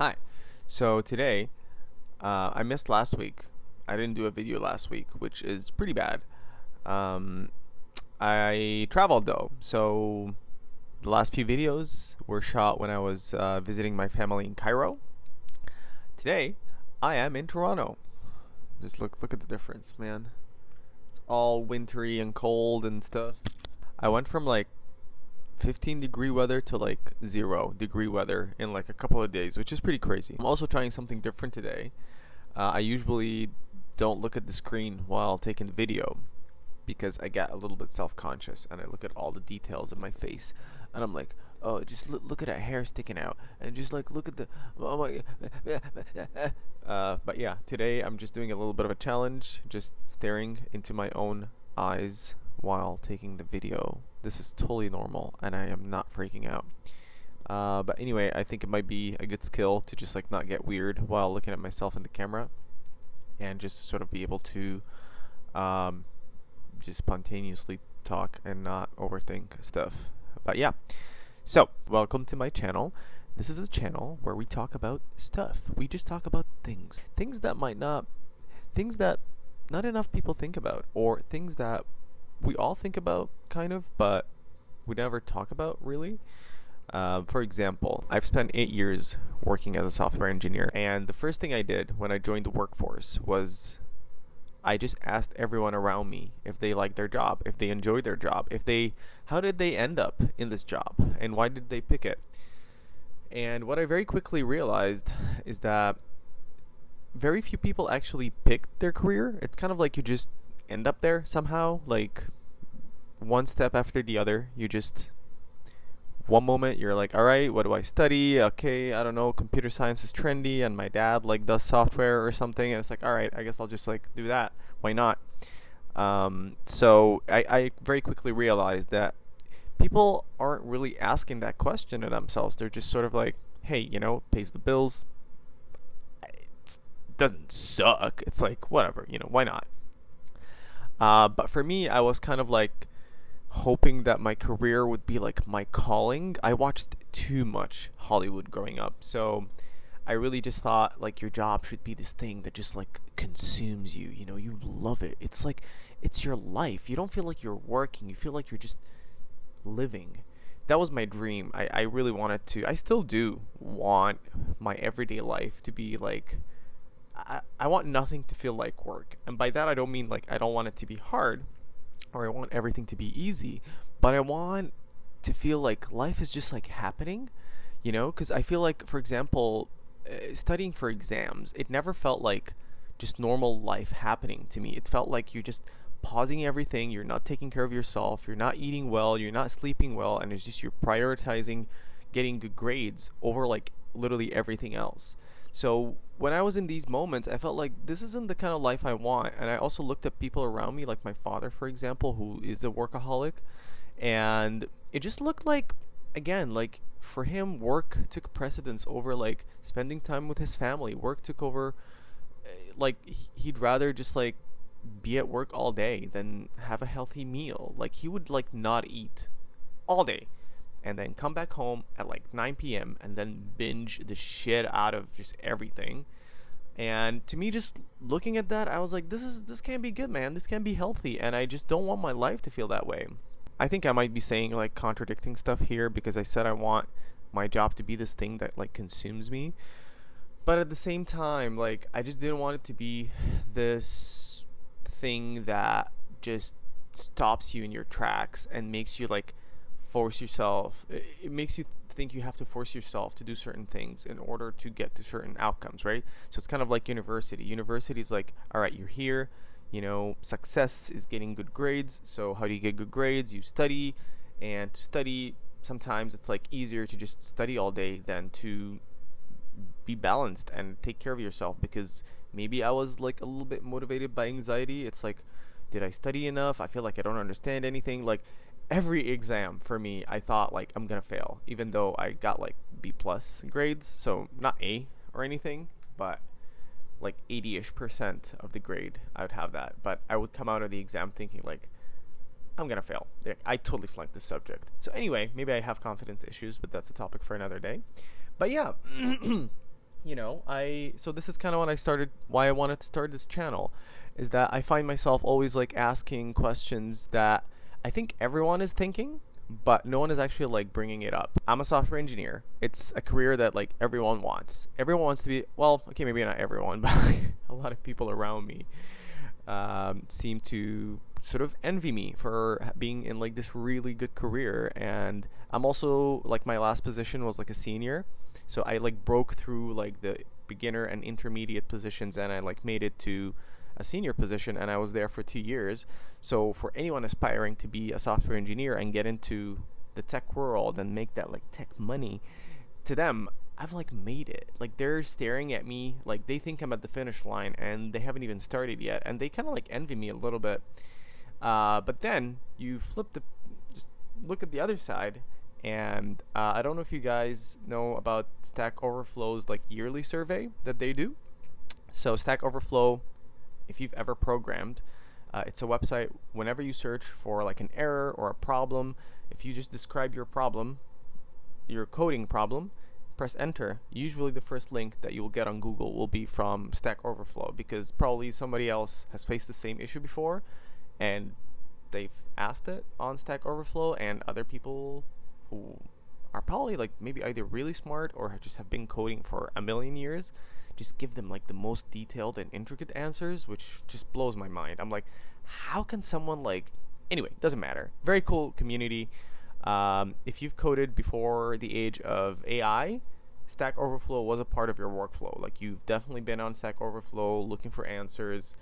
Hi. So today, I missed last week. I didn't do a video last week, which is pretty bad. Um, I traveled though, so the last few videos were shot when I was visiting my family in Cairo. Today, I am in Toronto. Just look at the difference, man. It's all wintry and cold and stuff. I went from like 15-degree weather to like 0-degree weather in like a couple of days, which is pretty crazy. I'm also trying something different today. I usually don't look at the screen while taking the video because I get a little bit self-conscious and I look at all the details of my face and I'm like, oh, just look at that hair sticking out and just like look at the oh my but yeah, today I'm just doing a little bit of a challenge, just staring into my own eyes while taking the video. This is totally normal and I am not freaking out. But anyway, I think it might be a good skill to just like not get weird while looking at myself in the camera and just sort of be able to um, just spontaneously talk and not overthink stuff. But yeah, so welcome to my channel. This is a channel where we talk about stuff. We just talk about things that things that not enough people think about, or things that we all think about kind of, but we never talk about really. For example, I've spent 8 years working as a software engineer, and the first thing I did when I joined the workforce was I just asked everyone around me if they liked their job, if they enjoyed their job, how did they end up in this job, and why did they pick it? And what I very quickly realized is that very few people actually pick their career. It's kind of like you just end up there somehow, like one step after the other. You just one moment you're like, all right, what do I study? Okay, I don't know, computer science is trendy and my dad like does software or something, and it's like, all right, I guess I'll just like do that. Why not? So I very quickly realized that people aren't really asking that question to themselves. They're just sort of like, hey, pays the bills. It doesn't suck. It's like, whatever, why not? But for me, I was kind of like hoping that my career would be like my calling. I watched too much Hollywood growing up, so I really just thought like your job should be this thing that just like consumes you. You love it. It's like it's your life. You don't feel like you're working. You feel like you're just living. That was my dream. I really wanted to. I still do want my everyday life to be like. I want nothing to feel like work, and by that I don't mean like I don't want it to be hard or I want everything to be easy, but I want to feel like life is just like happening, because I feel like, for example, studying for exams, it never felt like just normal life happening to me. It felt like you're just pausing everything, you're not taking care of yourself, you're not eating well, you're not sleeping well, and it's just you're prioritizing getting good grades over like literally everything else. So when I was in these moments, I felt like this isn't the kind of life I want. And I also looked at people around me, like my father, for example, who is a workaholic. And it just looked like, again, like for him, work took precedence over like spending time with his family. Work took over, like he'd rather just like be at work all day than have a healthy meal. Like he would like not eat all day and then come back home at like 9 p.m. and then binge the shit out of just everything. And to me, just looking at that, I was like, this can't be good, man. This can't be healthy, and I just don't want my life to feel that way. I think I might be saying like contradicting stuff here because I said I want my job to be this thing that like consumes me, but at the same time, like I just didn't want it to be this thing that just stops you in your tracks and makes you like force yourself. It makes you think you have to force yourself to do certain things in order to get to certain outcomes, right? So it's kind of like university is like, all right, you're here, success is getting good grades. So how do you get good grades? You study, and to study, sometimes it's like easier to just study all day than to be balanced and take care of yourself, because maybe I was like a little bit motivated by anxiety. It's like, did I study enough? I feel like I don't understand anything. Like every exam for me, I thought like I'm gonna fail, even though I got like B plus grades, so not A or anything, but like 80-ish% of the grade I would have that. But I would come out of the exam thinking like I'm gonna fail. I totally flunked this subject. So anyway, maybe I have confidence issues, but that's a topic for another day. But yeah, So this is kind of when I started, why I wanted to start this channel, is that I find myself always like asking questions that I think everyone is thinking, but no one is actually like bringing it up. I'm a software engineer. It's a career that like everyone wants. Everyone wants to be, well, okay, maybe not everyone, but like, a lot of people around me seem to sort of envy me for being in like this really good career. And I'm also like, my last position was like a senior, so I like broke through like the beginner and intermediate positions, and I like made it to a senior position, and I was there for 2 years. So for anyone aspiring to be a software engineer and get into the tech world and make that like tech money, to them, I've like made it. Like they're staring at me like they think I'm at the finish line and they haven't even started yet, and they kind of like envy me a little bit. But then you just look at the other side, and I don't know if you guys know about Stack Overflow's like yearly survey that they do. So Stack Overflow, if you've ever programmed, it's a website. Whenever you search for like an error or a problem, if you just describe your problem, your coding problem, press enter, usually the first link that you will get on Google will be from Stack Overflow, because probably somebody else has faced the same issue before and they've asked it on Stack Overflow, and other people who are probably like maybe either really smart or just have been coding for a million years just give them like the most detailed and intricate answers, which just blows my mind. I'm like, how can someone like, anyway, doesn't matter. Very cool community. If you've coded before the age of AI, Stack Overflow was a part of your workflow. Like you've definitely been on Stack Overflow looking for answers.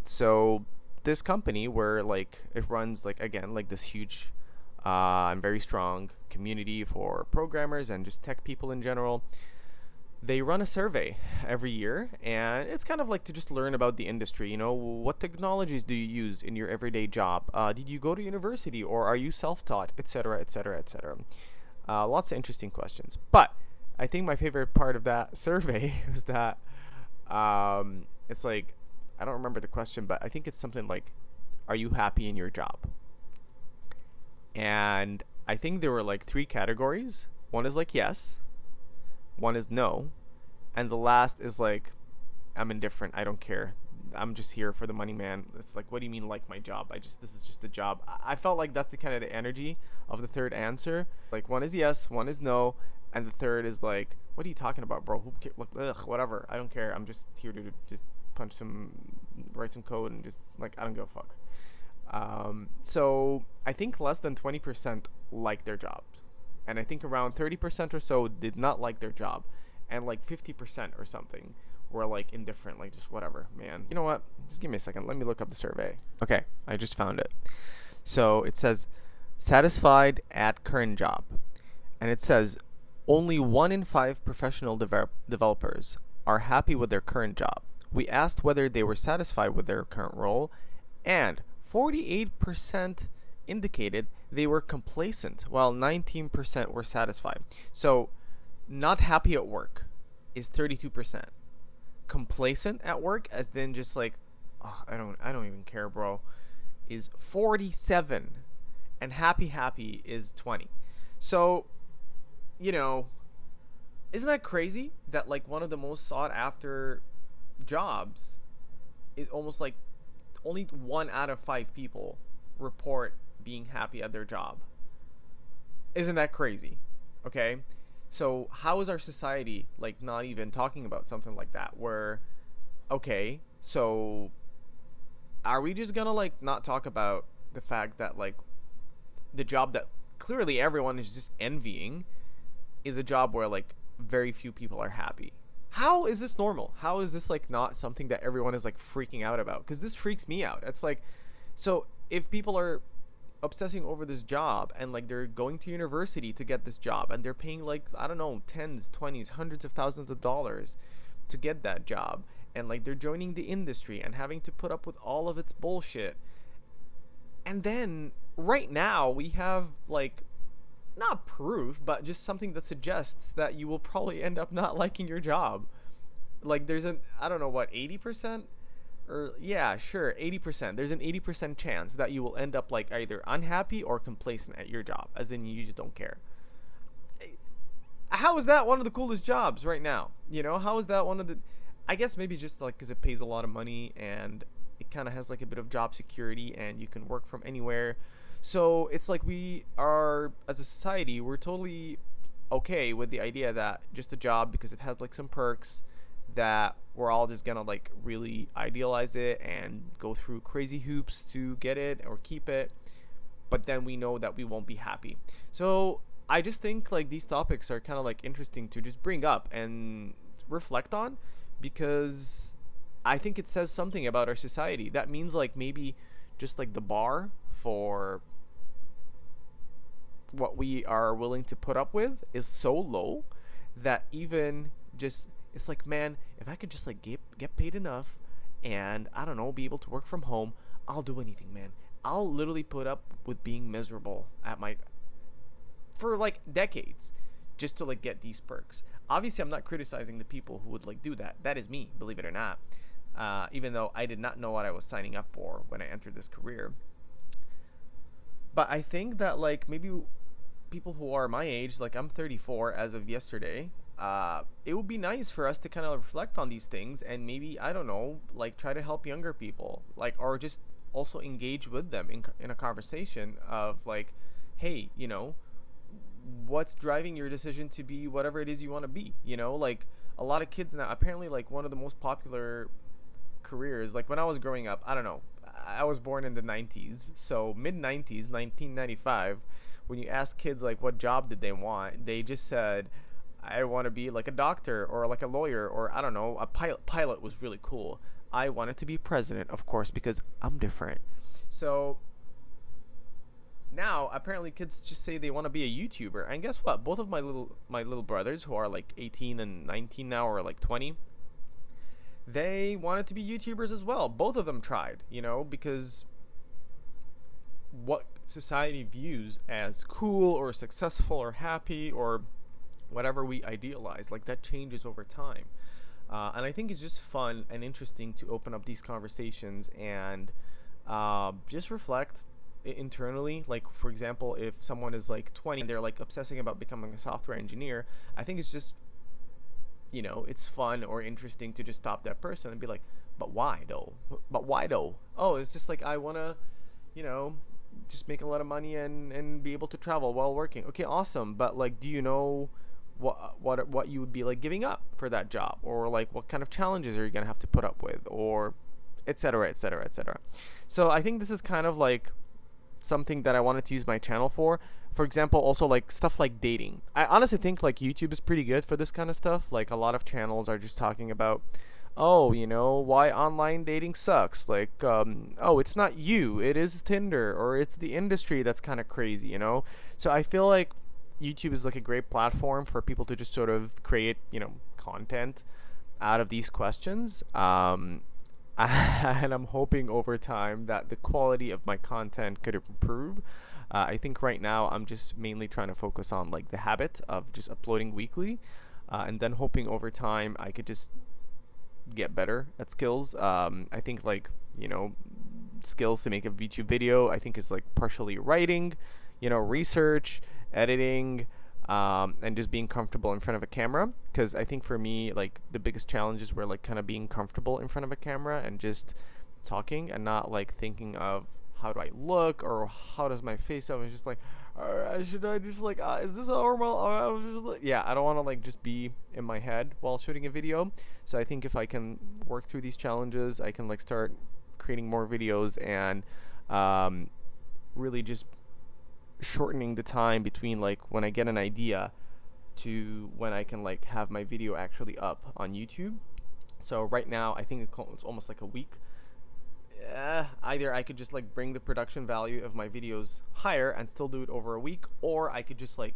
So this company, where like it runs like, again, like this huge and very strong community for programmers and just tech people in general, they run a survey every year, and it's kind of like to just learn about the industry. What technologies do you use in your everyday job? Did you go to university, or are you self-taught, etc., etc., etc.? Lots of interesting questions. But I think my favorite part of that survey was that it's like, I don't remember the question, but I think it's something like, are you happy in your job? And I think there were like 3 categories. One is like yes, one is no, and the last is like, I'm indifferent, I don't care, I'm just here for the money, man. It's like, what do you mean like my job? This is just a job. I felt like that's the kind of the energy of the third answer. Like one is yes, one is no, and the third is like, what are you talking about, bro? Who cares? Look, ugh, whatever, I don't care, I'm just here to just write some code, and just like, I don't give a fuck. So I think less than 20% like their job, and I think around 30% or so did not like their job, and like 50% or something were like indifferent, like just whatever, man. You know what? Just give me a second. Let me look up the survey. Okay, I just found it. So it says satisfied at current job, and it says only 1 in 5 professional developers are happy with their current job. We asked whether they were satisfied with their current role, and 48% indicated they were complacent, while 19% were satisfied. So, not happy at work is 32%. Complacent at work, as then just like, oh, I don't even care, bro, is 47, and happy is 20. So, isn't that crazy that like one of the most sought after jobs is almost like only 1 out of 5 people report being happy at their job? Isn't that crazy? Okay, so how is our society like not even talking about something like that, where, okay, so are we just gonna like not talk about the fact that like the job that clearly everyone is just envying is a job where like very few people are happy? How is this normal? How is this like not something that everyone is like freaking out about? Because this freaks me out. It's like, so if people are obsessing over this job, and like they're going to university to get this job, and they're paying like, I don't know, tens, 20s, hundreds of thousands of dollars to get that job, and like they're joining the industry and having to put up with all of its bullshit, and then right now we have like, not proof, but just something that suggests that you will probably end up not liking your job. Like there's an, I don't know what, 80%, or yeah, sure, 80%. There's an 80% chance that you will end up like either unhappy or complacent at your job, as in you just don't care. how is that one of the coolest jobs right now? You know, how is that one of the? I guess maybe just like because it pays a lot of money and it kind of has like a bit of job security and you can work from anywhere. So it's like we are as a society, we're totally okay with the idea that just a job because it has like some perks that we're all just gonna like really idealize it and go through crazy hoops to get it or keep it, but then we know that we won't be happy. So I just think like these topics are kind of like interesting to just bring up and reflect on, because I think it says something about our society. That means like maybe just like the bar for what we are willing to put up with is so low that even just it's like, man, if I could just like get paid enough and I don't know, be able to work from home, I'll do anything, man. I'll literally put up with being miserable at my for like decades just to like get these perks. Obviously, I'm not criticizing the people who would like do that. That is me, believe it or not. Even though I did not know what I was signing up for when I entered this career. But I think that like maybe people who are my age, like I'm 34 as of yesterday, it would be nice for us to kind of reflect on these things and maybe, I don't know, like try to help younger people, like, or just also engage with them in a conversation of like, hey, you know, what's driving your decision to be whatever it is you want to be, you know, like a lot of kids now, apparently like one of the most popular careers, like when I was growing up, I don't know, I was born in the 90s, so mid 90s, 1995, when you ask kids like what job did they want, they just said, I want to be like a doctor or like a lawyer, or I don't know, a pilot was really cool. I wanted to be president, of course, because I'm different. So now apparently kids just say they want to be a YouTuber. And guess what? Both of my little brothers, who are like 18 and 19 now, or like 20, they wanted to be YouTubers as well. Both of them tried, you know, because what society views as cool or successful or happy or whatever we idealize, like that changes over time. And I think it's just fun and interesting to open up these conversations and just reflect internally. Like, for example, if someone is like 20 and they're like obsessing about becoming a software engineer, I think it's just, you know, it's fun or interesting to just stop that person and be like, but why though? But why though? Oh, it's just like, I want to, you know, just make a lot of money and be able to travel while working. Okay, awesome. But like, do you know what you would be like giving up for that job, or like what kind of challenges are you gonna have to put up with, or etc., etc., etc. So I think this is kind of like something that I wanted to use my channel for. For example, also like stuff like dating. I honestly think like YouTube is pretty good for this kind of stuff. Like a lot of channels are just talking about, oh, you know, why online dating sucks. Like, oh, it's not you, it is Tinder, or it's the industry that's kind of crazy, you know? So I feel like YouTube is like a great platform for people to just sort of create, you know, content out of these questions. And I'm hoping over time that the quality of my content could improve. I think right now I'm just mainly trying to focus on like the habit of just uploading weekly, and then hoping over time I could just get better at skills. I think like, you know, skills to make a YouTube video, I think is like partially writing, you know, research, editing, and just being comfortable in front of a camera. Because I think for me, like the biggest challenges were like kind of being comfortable in front of a camera and just talking and not like thinking of how do I look or how does my face up. It's just like, should I just like, is this normal? Yeah, I don't want to like just be in my head while shooting a video. So I think if I can work through these challenges, I can like start creating more videos and really just shortening the time between like when I get an idea to when I can like have my video actually up on YouTube. So right now I think it's almost like a week. Either I could just like bring the production value of my videos higher and still do it over a week, or I could just like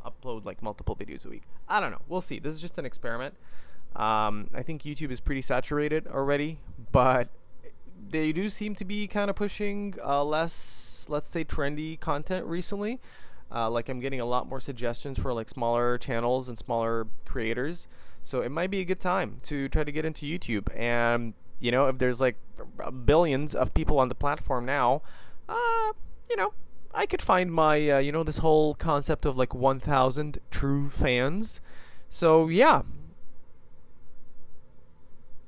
upload like multiple videos a week. I don't know. We'll see. This is just an experiment. I think YouTube is pretty saturated already, but they do seem to be kind of pushing less, let's say, trendy content recently. Like I'm getting a lot more suggestions for like smaller channels and smaller creators. So it might be a good time to try to get into YouTube. And you know, if there's like billions of people on the platform now, you know, I could find my, this whole concept of like 1,000 true fans. So yeah,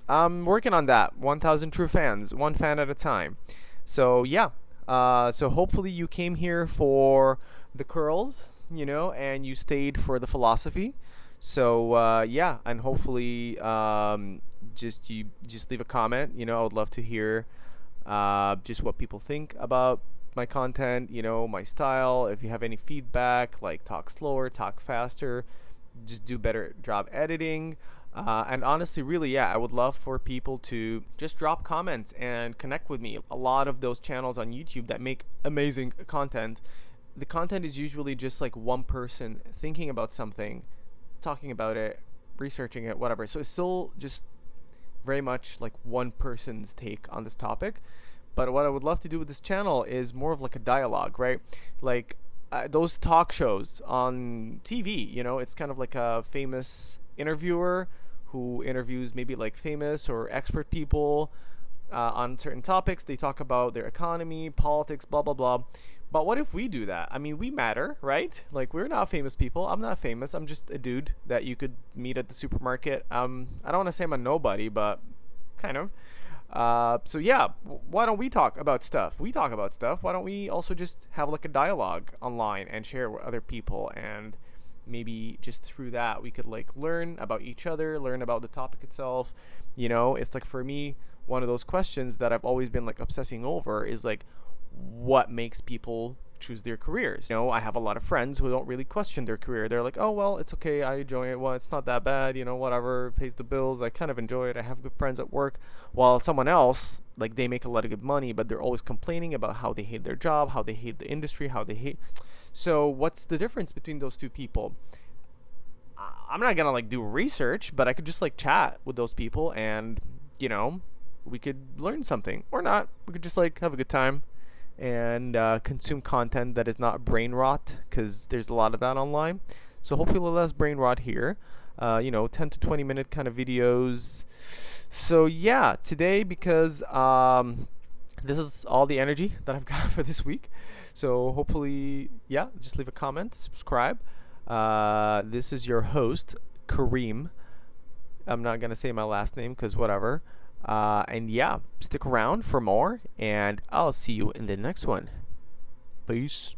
I'm working on that. 1,000 true fans, one fan at a time. So yeah, so hopefully you came here for the curls, and you stayed for the philosophy. So yeah, and hopefully you just leave a comment. I would love to hear just what people think about my content, my style. If you have any feedback, like talk slower, talk faster, just do better job editing. And honestly, really, yeah, I would love for people to just drop comments and connect with me. A lot of those channels on YouTube that make amazing content, the content is usually just like one person thinking about something, talking about it, researching it, whatever. So it's still just very much like one person's take on this topic. But what I would love to do with this channel is more of like a dialogue, right? Like those talk shows on TV, it's kind of like a famous interviewer who interviews maybe like famous or expert people on certain topics. They talk about their economy, politics, blah, blah, blah. But what if we do that? I mean, we matter, right? Like, we're not famous people. I'm not famous. I'm just a dude that you could meet at the supermarket. I don't want to say I'm a nobody, but kind of. So yeah, why don't we talk about stuff? We talk about stuff. Why don't we also just have like a dialogue online and share with other people, and maybe just through that we could like learn about each other, learn about the topic itself. It's like, for me, one of those questions that I've always been like obsessing over is like, what makes people choose their careers? I have a lot of friends who don't really question their career. They're like, oh well, it's okay, I enjoy it, well, it's not that bad, whatever, pays the bills, I kind of enjoy it, I have good friends at work. While someone else, like, they make a lot of good money, but they're always complaining about how they hate their job, how they hate the industry, how they hate. So what's the difference between those two people? I'm not gonna like do research, but I could just like chat with those people, and we could learn something, or not. We could just like have a good time and consume content that is not brain rot, because there's a lot of that online. So hopefully less brain rot here. 10 to 20 minute kind of videos. So yeah, today, because this is all the energy that I've got for this week. So hopefully, yeah, just leave a comment, subscribe. This is your host, Kareem. I'm not going to say my last name because whatever. And yeah, stick around for more, and I'll see you in the next one. Peace.